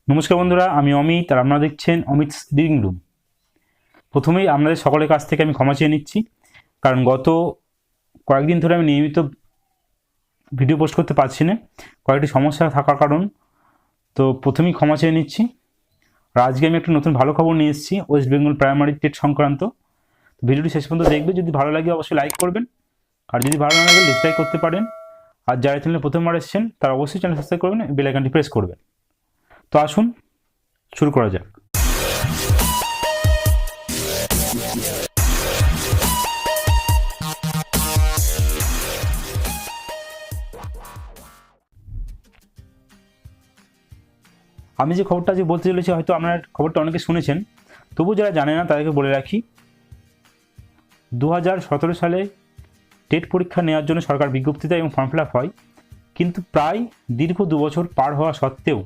নমস্কার বন্ধুরা, আমি অমিত আর আপনারা দেখছেন অমিতস রিডিং রুম। প্রথমেই আপনাদের সকলের কাছ থেকে আমি ক্ষমা চেয়ে নিচ্ছি, কারণ গত কয়েকদিন ধরে আমি নিয়মিত ভিডিও পোস্ট করতে পারছি না, কয়েকটি সমস্যা থাকার কারণ। তো প্রথমেই ক্ষমা চেয়ে নিচ্ছি। আর আজকে আমি একটা নতুন ভালো খবর নিয়ে এসেছি ওয়েস্ট বেঙ্গল প্রাইমারি টেট সংক্রান্ত। ভিডিওটি শেষ পর্যন্ত দেখবে, যদি ভালো লাগে অবশ্যই লাইক করবেন, আর যদি ভালো না লাগে ডিসলাইক করতে পারেন। আর যারা চ্যানেলে প্রথমবার এসেছেন তারা অবশ্যই চ্যানেল সাবস্ক্রাইব করবেন, বেল আইকনটি প্রেস করবেন। তো আসুন শুরু করা যাক। আমি যে খবরটা আজকে বলতে চলেছি, হয়তো আপনার খবরটা অনেকে শুনেছেন, তবু যারা জানে না তাদেরকে বলে রাখি। 2017 সালে টেট পরীক্ষা নেওয়ার জন্য সরকার বিজ্ঞপ্তি দেয় এবং ফর্ম ফিল আপ হয়, কিন্তু প্রায় দীর্ঘ 2 বছর পার হওয়া সত্ত্বেও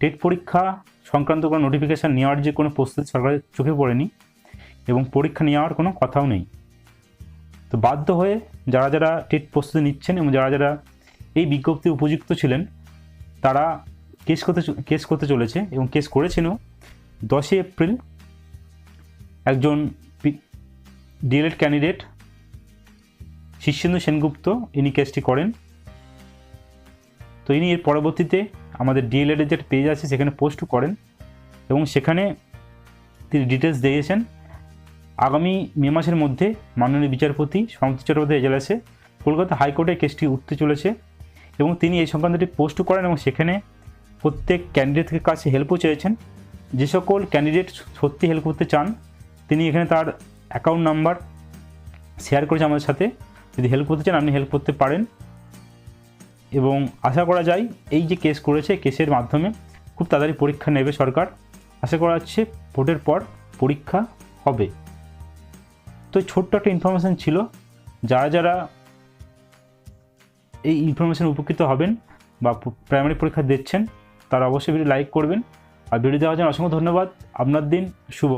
টেট পরীক্ষা সংক্রান্ত কোনো নোটিফিকেশান নেওয়ার যে কোনো প্রস্তুতি সরকারের চোখে পড়েনি এবং পরীক্ষা নেওয়ার কোনো কথাও নেই। তো বাধ্য হয়ে যারা যারা টেট প্রস্তুতি নিচ্ছেন এবং যারা যারা এই বিজ্ঞপ্তি উপযুক্ত ছিলেন তারা কেস করতে চলেছে এবং কেস করেছেনও। 10 এপ্রিল একজন ডিএলএড ক্যান্ডিডেট শীর্ষেন্দু সেনগুপ্ত ইনি কেসটি করেন। তো ইনি এর পরবর্তীতে আমাদের ডিএলএডের যে পেজ আছে সেখানে পোস্ট করেন এবং সেখানে তিনি ডিটেলস দিয়েছেন। আগামী মে মাসের মধ্যে মাননীয় বিচারপতি সমাপ্তি চট্টোপাধ্যায় এজলাসে কলকাতা হাইকোর্টে কেসটি উঠতে চলেছে এবং তিনি এই সংক্রান্তটি পোস্ট করেন এবং সেখানে প্রত্যেক ক্যান্ডিডেটের কাছে হেল্পও চেয়েছেন। যে সকল ক্যান্ডিডেট সত্যি হেল্প করতে চান তিনি এখানে তার অ্যাকাউন্ট নাম্বার শেয়ার করেছে আমাদের সাথে। যদি হেল্প করতে চান আপনি হেল্প করতে পারেন এবং আশা করা যায় এই যে কেস করেছে কেসের মাধ্যমে খুব তাড়াতাড়ি পরীক্ষা নেবে সরকার। আশা করা যাচ্ছে ভোটের পর পরীক্ষা হবে। তো ছোট্ট একটা ইনফরমেশান ছিল, যারা যারা এই ইনফরমেশান উপকৃত হবেন বা প্রাইমারি পরীক্ষা দিচ্ছেন তারা অবশ্যই ভিডিও লাইক করবেন। আর ভিডিও দেওয়ার জন্য অসংখ্য ধন্যবাদ। আপনার দিন শুভ।